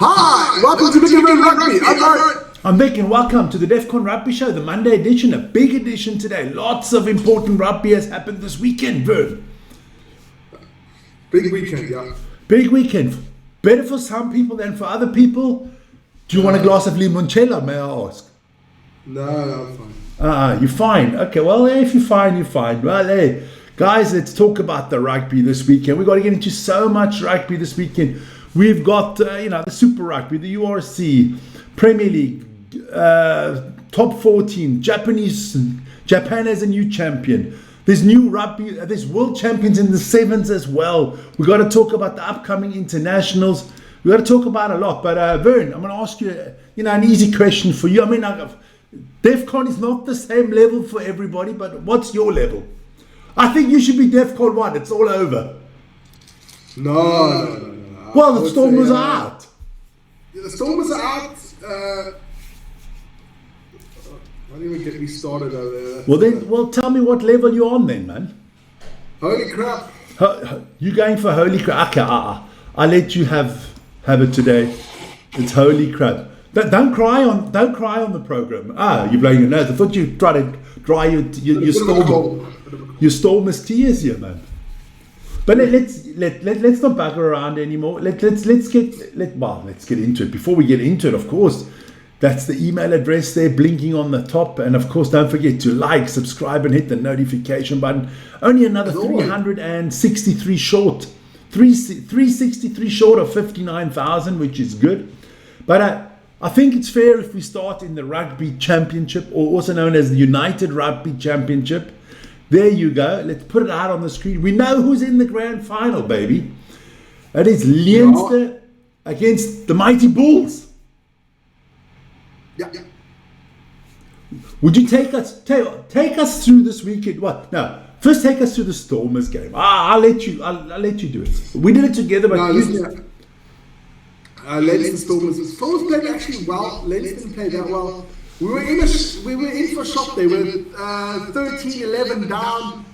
Hi, welcome to Defcon Rugby. I'm Vern. I'm Vic and welcome to the Defcon Rugby Show, the Monday edition, a big edition today. Lots of important rugby has happened this weekend, Vern. Big weekend, yeah. Big weekend. Better for some people than for other people. Do you want a glass of limoncello, may I ask? No, I'm fine. You're fine. Okay, well, if you're fine, you're fine. Well, hey, guys, let's talk about the rugby this weekend. We've got to get into so much rugby this weekend. We've got, the Super Rugby, the URC, Premier League, Top 14, Japan as a new champion. There's new rugby, there's world champions in the sevens as well. We've got to talk about the upcoming internationals. We've got to talk about a lot. But Vern, I'm going to ask you, an easy question for you. I mean, Defcon is not the same level for everybody, but what's your level? I think you should be Defcon 1. It's all over. No. Well, the Stormers are out. Yeah, the Stormers are out. Don't even get me started over there. Well, tell me what level you're on then, man. Holy crap. You going for holy crap? Okay, I'll let you have it today. It's holy crap. Don't cry on the program. You're blowing your nose. I thought you tried to dry your Stormers tears here, man. But let's not bugger around anymore. Let's get into it. Before we get into it, of course, that's the email address there blinking on the top, and of course, don't forget to like, subscribe, and hit the notification button. Only another 363 short, 363 short of 59,000, which is good. But I think it's fair if we start in the Rugby Championship, or also known as the United Rugby Championship. There you go. Let's put it out on the screen. We know who's in the grand final, baby. It is Leinster against the mighty Bulls. Yeah. Would you take us through this weekend? Well, no. First, take us through the Stormers game. I'll let you do it. We did it together, but Leinster Stormers played actually well. Leinster didn't play that well. We were in for a shot. They were 13-11 down,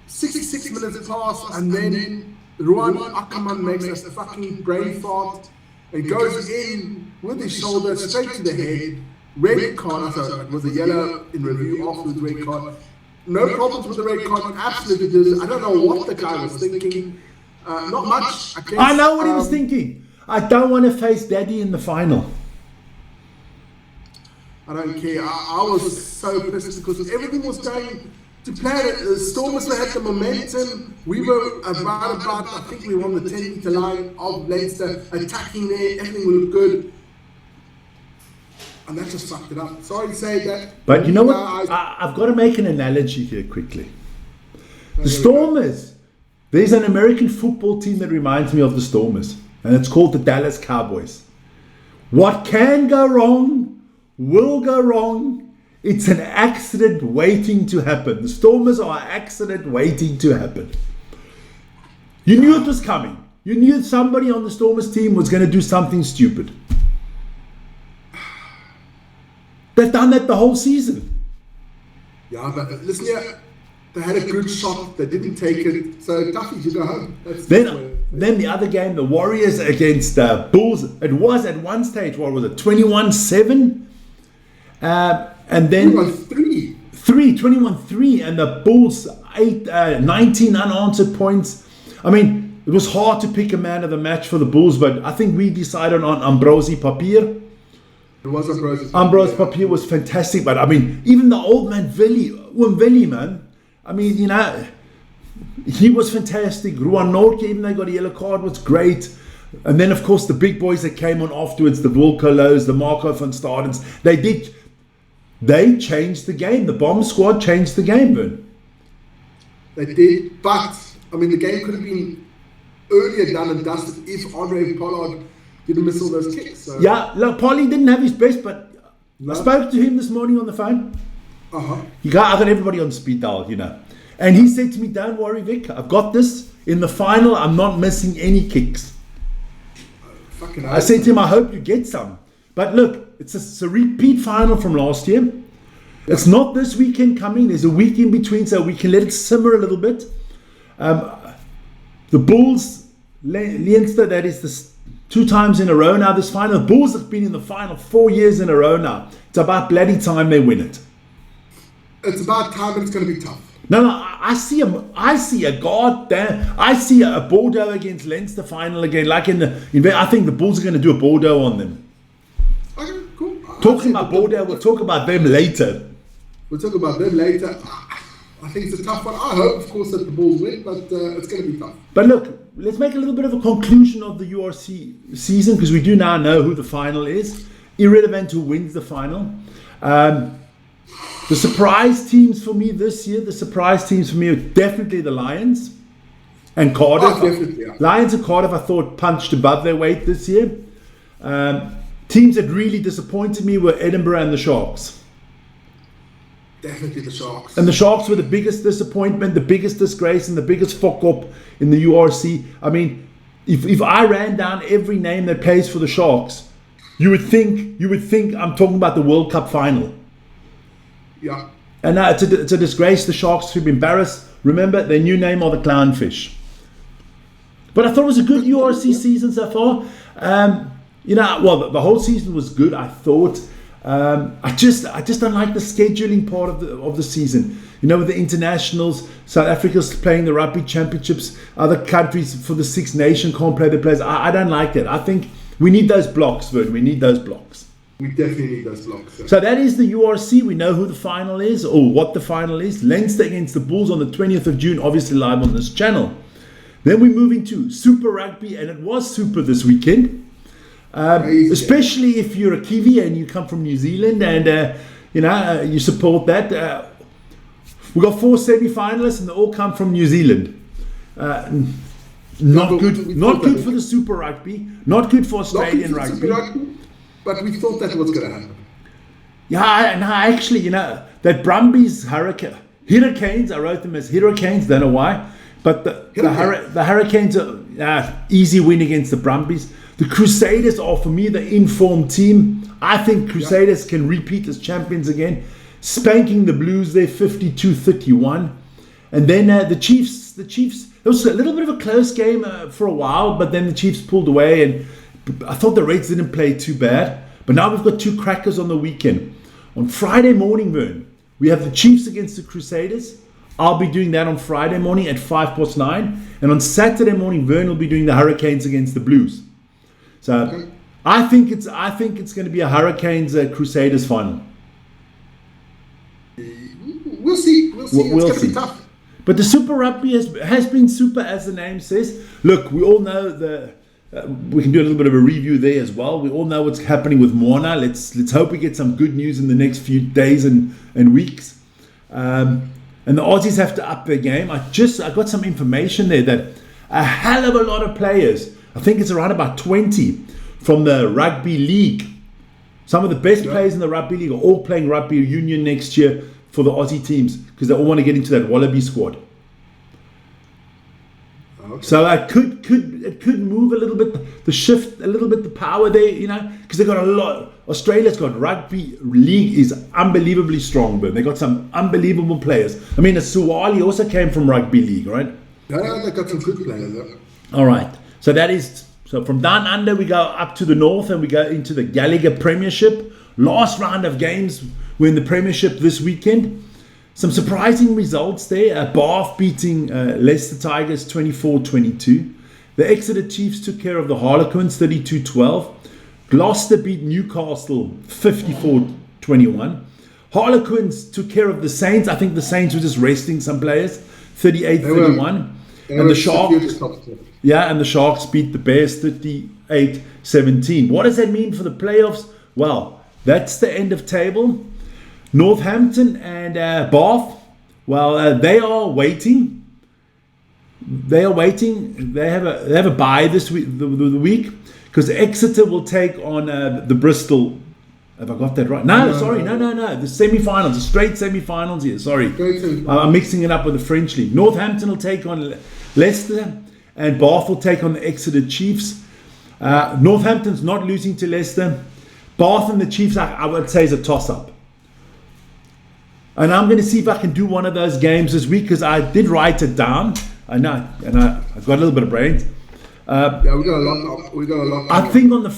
66 minutes pass, and then Ruan Ackerman makes a fucking brain fart and goes in with his shoulder straight to the head. Red card. So it was a yellow in review afterwards. Red card. No problems with the red card. Absolutely did. I don't know what the guy was thinking. Not much. I know what he was thinking. I don't want to face Daddy in the final. I don't care. I was so pissed because everything was going to plan. The Stormers had the momentum. We were about I think we were on the 10-meter line of Leinster, attacking there. Everything looked good. And that just fucked it up. Sorry to say that. But you know what? I've got to make an analogy here quickly. The Stormers, there's an American football team that reminds me of the Stormers, and it's called the Dallas Cowboys. What can go wrong will go wrong. It's an accident waiting to happen. The Stormers are an accident waiting to happen. You knew it was coming. You knew somebody on the Stormers team was going to do something stupid. They've done that the whole season. Yeah, but listen here. They had a good shot. They didn't take it. So toughies, you go home. Then the other game, the Warriors against Bulls. It was at one stage, 21-7? And then 21-3, and the Bulls 19 unanswered points. I mean, it was hard to pick a man of the match for the Bulls, but I think we decided on Ambrosi Papier. It was Ambrosi Papier was fantastic, but I mean, even the old man Vili, man. I mean, he was fantastic. Ruan Norke, even though he got a yellow card, was great. And then, of course, the big boys that came on afterwards, the Volkolos, the Marco van Stadens, they changed the game. The bomb squad changed the game, Vern. They did, but I mean, the game could have been earlier done and dusted if Andre Pollard didn't miss all those kicks. So. Yeah, look, Polly didn't have his best, but I spoke to him this morning on the phone. I got everybody on speed dial, and he said to me, "Don't worry, Vic. I've got this. In the final, I'm not missing any kicks." I said to him, "I hope you get some." But look, it's a repeat final from last year. It's not this weekend coming. There's a week in between, so we can let it simmer a little bit. The Bulls, Leinster, that is 2 times in a row now this final. The Bulls have been in the final 4 years in a row now. It's about bloody time they win it. It's about time, but it's going to be tough. No, I see a Bordeaux against Leinster final again. Like I think the Bulls are going to do a Bordeaux on them. Okay, cool. Talking about Bordeaux, we'll talk about them later. We'll talk about them later. I think it's a tough one. I hope, of course, that the Bulls win, but it's going to be tough. But look, let's make a little bit of a conclusion of the URC season, because we do now know who the final is. Irrelevant who wins the final. The surprise teams for me this year, are definitely the Lions and Cardiff. Oh, definitely, yeah. Lions and Cardiff, I thought, punched above their weight this year. Teams that really disappointed me were Edinburgh and the Sharks. Definitely the Sharks. And the Sharks were the biggest disappointment, the biggest disgrace, and the biggest fuck up in the URC. I mean, if I ran down every name that plays for the Sharks, you would think I'm talking about the World Cup final. Yeah. And it's a disgrace. The Sharks should be embarrassed. Remember, their new name are the Clownfish. But I thought it was a good URC season so far. The whole season was good, I thought. I just don't like the scheduling part of the season. With the internationals, South Africa's playing the rugby championships, other countries for the Six Nations can't play their players. I don't like that. I think we need those blocks, Vern. We need those blocks. We definitely need those blocks. So that is the URC. We know who the final is, or what the final is. Leinster against the Bulls on the 20th of June, obviously live on this channel. Then we move into Super Rugby, and it was super this weekend. Especially if you're a Kiwi and you come from New Zealand and you support that. We got 4 semi-finalists and they all come from New Zealand. Not good for the Super Rugby. Not good for Australian rugby. But we thought that was going to happen. Yeah, and actually, that Brumbies Hurricanes, I wrote them as Hurricanes, don't know why. But the Hurricanes are easy win against the Brumbies. The Crusaders are, for me, the informed team. I think Crusaders can repeat as champions again, spanking the Blues there 52-31. And then the Chiefs, it was a little bit of a close game for a while, but then the Chiefs pulled away, and I thought the Reds didn't play too bad. But now we've got 2 crackers on the weekend. On Friday morning, Vern, we have the Chiefs against the Crusaders. I'll be doing that on Friday morning at 9:05. And on Saturday morning, Vern will be doing the Hurricanes against the Blues. So I think it's going to be a Hurricanes Crusaders final. We'll see. It's going to be tough. But the Super Rugby has been super, as the name says. Look, we all know we can do a little bit of a review there as well. We all know what's happening with Moana. Let's hope we get some good news in the next few days and weeks. And the Aussies have to up their game. I got some information there that a hell of a lot of players, I think it's around about 20 from the Rugby League. Some of the best players in the Rugby League are all playing Rugby Union next year for the Aussie teams because they all want to get into that Wallaby squad. Okay. So it could move a little bit, shift a little bit the power there, because they got a lot. Australia's got Rugby League is unbelievably strong, but they got some unbelievable players. I mean, Suwali also came from Rugby League, right? Yeah, they got some good players there. All right, so from down under we go up to the north and we go into the Gallagher Premiership. Last round of games, we're in the Premiership this weekend. Some surprising results there. Bath beating Leicester Tigers 24-22. The Exeter Chiefs took care of the Harlequins 32-12. Gloucester beat Newcastle 54-21. Harlequins took care of the Saints. I think the Saints were just resting some players 38-31. And the Sharks beat the Bears 38-17. What does that mean for the playoffs? Well, that's the end of table. Northampton and Bath, they are waiting. They have a bye this week, the week, because Exeter will take on the Bristol. Have I got that right? No. The semi-finals, the straight semi-finals here. Sorry, I'm mixing it up with the French league. Northampton will take on Leicester, and Bath will take on the Exeter Chiefs. Northampton's not losing to Leicester. Bath and the Chiefs, I would say, is a toss-up. And I'm going to see if I can do one of those games this week because I did write it down. I know, and I got a little bit of brains. Yeah, we got a lot. We got a lot. I think on the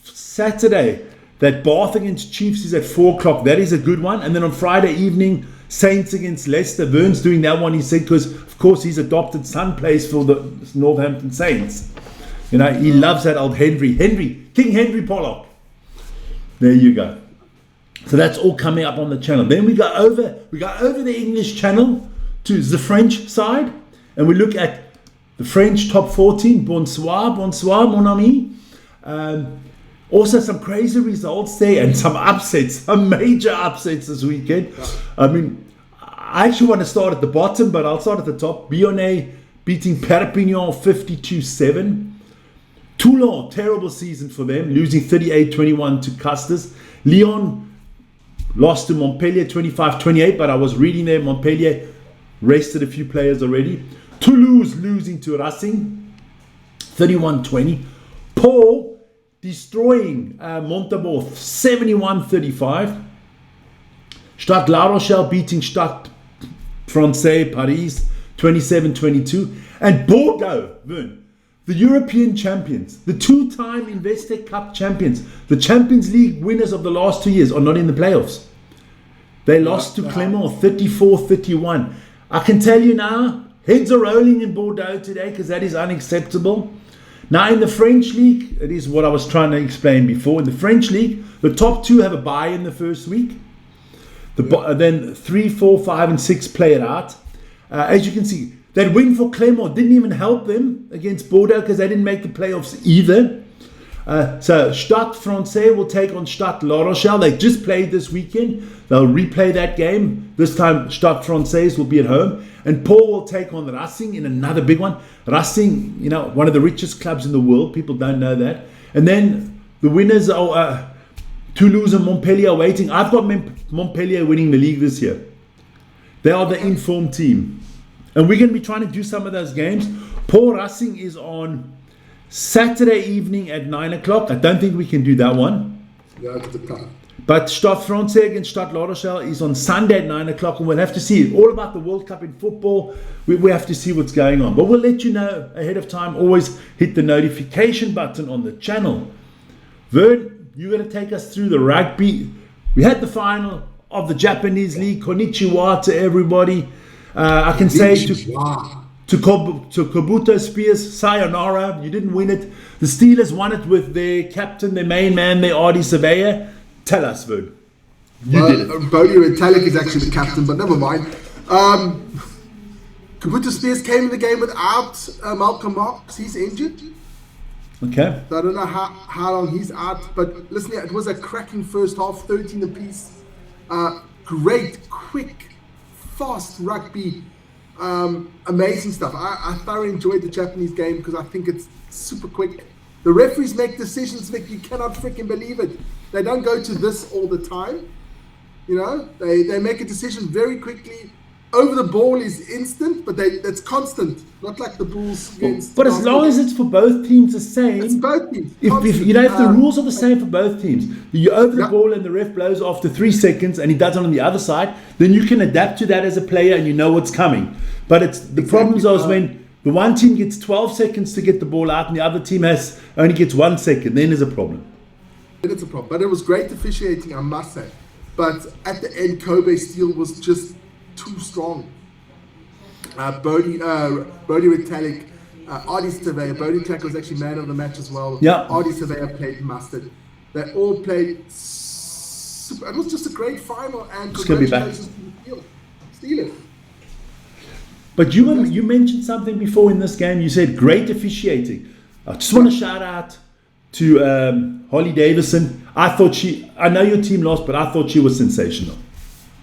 Saturday, that Bath against Chiefs is at 4 o'clock. That is a good one. And then on Friday evening, Saints against Leicester. Vern's doing that one, he said, because, of course, his adopted son plays for the Northampton Saints. You know, he loves that old King Henry Pollock. There you go. So that's all coming up on the channel. Then we go over the English channel to the French side, and we look at the French top 14. Bonsoir, mon ami. Also some crazy results there and some upsets, some major upsets this weekend. I mean, I actually want to start at the bottom, but I'll start at the top. Lyonnais beating Perpignan 52-7. Toulon, terrible season for them, losing 38-21 to Custers. Lyon lost to Montpellier 25-28, but I was reading there, Montpellier rested a few players already. Toulouse losing to Racing 31-20. Pau destroying Montauban 71-35. Stade La Rochelle beating Stade Francais Paris 27-22. And Bordeaux, Vern, the European champions, the two-time Investec Cup champions, the Champions League winners of the last 2 years are not in the playoffs. They lost to Clermont 34-31. I can tell you now, heads are rolling in Bordeaux today because that is unacceptable. Now in the French league, it is what I was trying to explain before. In the French league, the top 2 have a bye in the first week. Then 3, 4, 5, and 6 play it out. As you can see, that win for Clermont didn't even help them against Bordeaux because they didn't make the playoffs either. So Stade Francais will take on Stade La Rochelle. They just played this weekend. They'll replay that game. This time Stade Francais will be at home. And Pau will take on Racing in another big one. Racing, you know, one of the richest clubs in the world. People don't know that. And then the winners are Toulouse and Montpellier waiting. I've got Montpellier winning the league this year. They are the informed team. And we're going to be trying to do some of those games. Pau Racing is on Saturday evening at 9 o'clock. I don't think we can do that one. Yeah, it's the time. But Stade Francais against Stade La Rochelle is on Sunday at 9 o'clock, and we'll have to see. All about the World Cup in football. We have to see what's going on. But we'll let you know ahead of time. Always hit the notification button on the channel. Vern, you're going to take us through the rugby. We had the final of the Japanese League. Konnichiwa to everybody. I can say to Kabuto Spears, sayonara. You didn't win it. The Steelers won it with their captain, their main man, their Artie Surveyor. Tell us, Vern. You did it. Bodie Retallick is actually the captain, but never mind. Kabuto Spears came in the game without Malcolm Marks. He's injured. Okay. So I don't know how long he's out. But listen, it was a cracking first half, 13 apiece. Great, quick, fast rugby. Amazing stuff. I thoroughly enjoyed the Japanese game because I think it's super quick. The referees make decisions that you cannot freaking believe it. They don't go to this all the time. You know, they make a decision very quickly. Over the ball is instant, but it's constant. Not like the Bulls against. But as long as it's for both teams the same. It's both teams. If you know, if the rules are the same for both teams, you over the ball and the ref blows after 3 seconds and he does it on the other side, then you can adapt to that as a player and you know what's coming. But it's the problems are when the one team gets 12 seconds to get the ball out and the other team only gets 1 second, then there's a problem. It's a problem. But it was great officiating, I must say. But at the end, Kobe Steel was just too strong. Bodie Retallick, Artie Surveyor. Bodie Retallick was actually man of the match as well. Yeah. Artie Surveyor played mustard. They all played super. It was just a great final, and congratulations to the Steelers. But you mentioned something before in this game. You said great officiating. I just want to shout out to Holly Davison. I know your team lost, but I thought she was sensational.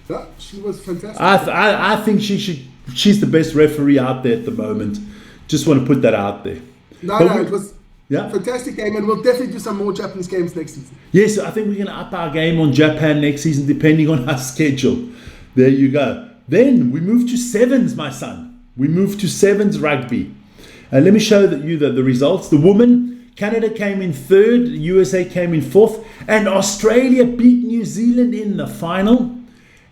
Yeah, she was fantastic. I think she's the best referee out there at the moment. Just want to put that out there. It was a fantastic game, and we'll definitely do some more Japanese games next season. Yes, I think we're going to up our game on Japan next season, depending on our schedule. There you go. Then we move to sevens, my son. We move to sevens rugby. Let me show you the results. The women, Canada came in third, USA came in fourth, and Australia beat New Zealand in the final.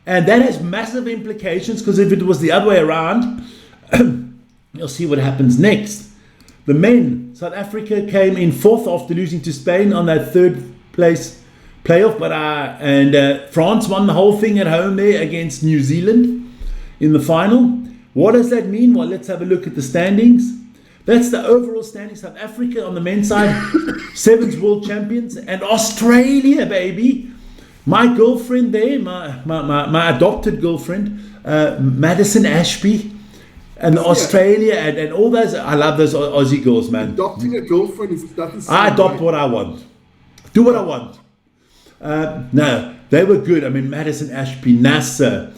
And that has massive implications because if it was the other way around, you'll see what happens next. The men, South Africa came in fourth after losing to Spain on that third place playoff, but France won the whole thing at home there against New Zealand in the final. What does that mean? Well, let's have a look at the standings. That's the overall standings. South Africa on the men's side, 7th world champions, and Australia, baby. My girlfriend there, my adopted girlfriend, Madison Ashby, and Australia, and all those. I love those Aussie girls, man. Adopting a girlfriend doesn't sound I adopt right. what I want. Do what I want. No, they were good. I mean, Madison Ashby, NASA,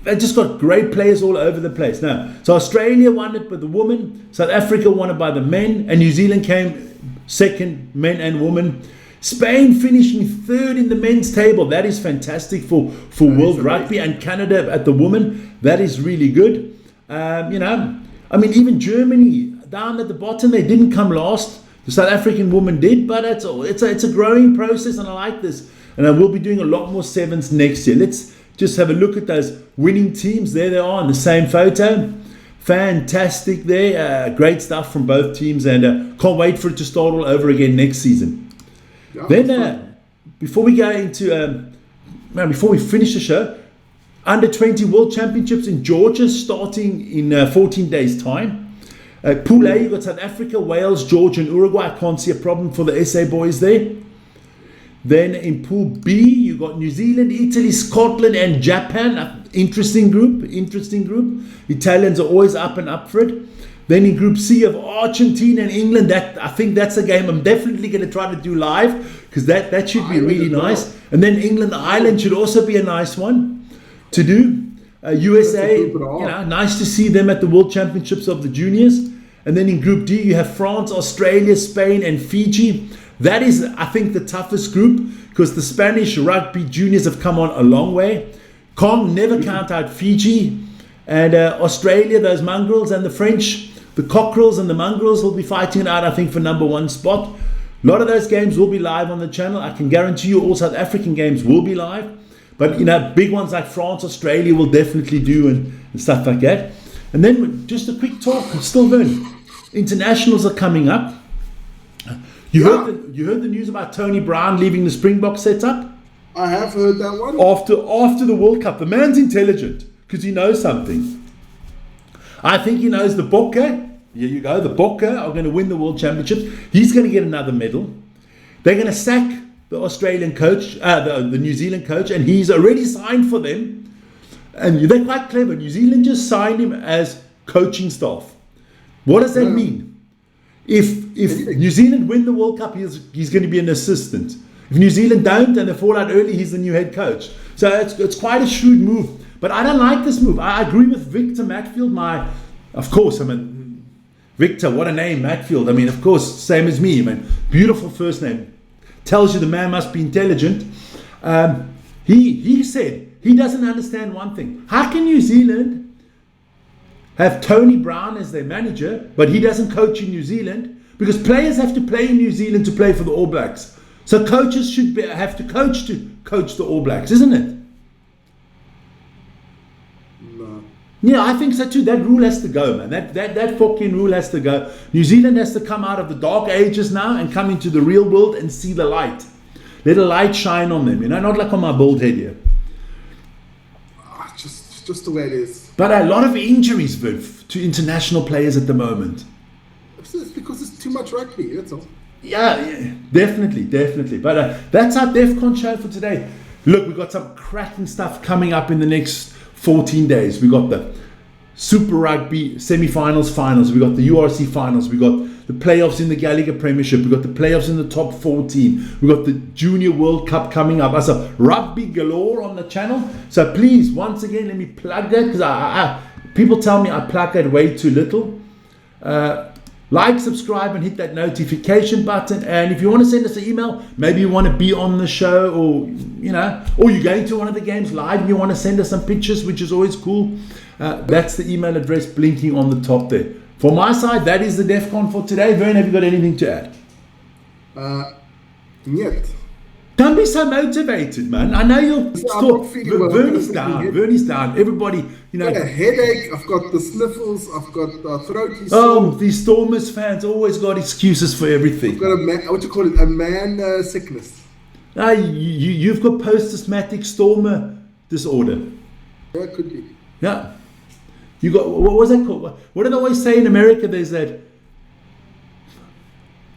they just got great players all over the place. Now, so Australia won it by the women, South Africa won it by the men, and New Zealand came second, men and women. Spain finishing third in the men's table. That is fantastic for World Rugby, and Canada at the women. That is really good. Even Germany down at the bottom, they didn't come last. The South African women did, but it's a growing process, and I like this. And I will be doing a lot more sevens next year. Let's just have a look at those winning teams. There they are in the same photo. Fantastic there. Great stuff from both teams, and can't wait for it to start all over again next season. Yeah, Then, before we go into, before we finish the show, Under 20 World Championships in Georgia starting in 14 days' time. Pool A, you've got South Africa, Wales, Georgia, and Uruguay. I can't see a problem for the SA boys there. Then in Pool B, you've got New Zealand, Italy, Scotland, and Japan. Interesting group. Italians are always up and up for it. Then in Group C of Argentina and England, I think that's a game I'm definitely going to try to do live, because that should be really nice. And then England, Ireland should also be a nice one to do. USA, nice to see them at the World Championships of the Juniors. And then in Group D, you have France, Australia, Spain, and Fiji. That is, I think, the toughest group, because the Spanish rugby juniors have come on a long way. Never count out Fiji. And Australia, those mongrels, and the French, the cockerels and the mongrels will be fighting it out, I think, for number one spot. A lot of those games will be live on the channel. I can guarantee you all South African games will be live. But, big ones like France, Australia will definitely do, and stuff like that. And then just a quick talk, Stilvern. Internationals are coming up. You heard the news about Tony Brown leaving the Springbok setup? I have heard that one. After the World Cup. The man's intelligent, because he knows something. I think he knows the Bokke. Here you go. The Bokke are going to win the World Championships. He's going to get another medal. They're going to sack the Australian coach, the New Zealand coach, and he's already signed for them. And they're quite clever. New Zealand just signed him as coaching staff. What does that mean? If New Zealand win the World Cup, he's going to be an assistant. If New Zealand don't and they fall out early, he's the new head coach. So it's quite a shrewd move. But I don't like this move. I agree with Victor Matfield. Victor, what a name, Matfield. Of course, same as me. Beautiful first name. Tells you the man must be intelligent. He said he doesn't understand one thing. How can New Zealand have Tony Brown as their manager, but he doesn't coach in New Zealand? Because players have to play in New Zealand to play for the All Blacks. So coaches have to coach the All Blacks, isn't it? No. Yeah, I think so too. That rule has to go, man. That fucking rule has to go. New Zealand has to come out of the dark ages now and come into the real world and see the light. Let a light shine on them, not like on my bald head here. Just the way it is. But a lot of injuries, Viv, to international players at the moment. It's because it's too much rugby, that's all. Yeah, definitely. But that's our Defcon show for today. Look, we've got some cracking stuff coming up in the next 14 days. We've got the Super Rugby semi-finals, finals. We've got the URC finals. We've got the playoffs in the Gallagher Premiership. We've got the playoffs in the top 14. We've got the Junior World Cup coming up. So rugby galore on the channel. So please, once again, let me plug that, because people tell me I plug that way too little. Like, subscribe, and hit that notification button. And if you want to send us an email, maybe you want to be on the show, or you're going to one of the games live and you want to send us some pictures, which is always cool. That's the email address blinking on the top there. For my side, that is the Defcon for today. Vern, have you got anything to add? Yet. Don't be so motivated, man. I know you're still. not feeling well. Vernie's down. Vernie's down. Everybody, you know. I've got a headache. I've got the sniffles. I've got the throaty Oh, sore. these Stormers fans always got excuses for everything. I've got what do you call it? A man sickness. You've got post-asthmatic Stormer disorder. Yeah, it could be. Yeah. You got, what was that called? What do they always say in America? There's that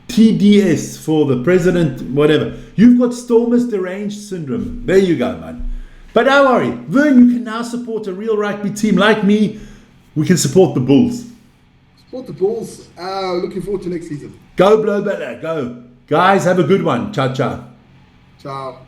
TDS for the president, whatever. You've got Stormers deranged syndrome. There you go, man. But don't worry, Vern, you can now support a real rugby team like me. We can support the Bulls. Support the Bulls. Looking forward to next season. Go Blow Better, go. Guys, have a good one. Ciao, ciao. Ciao.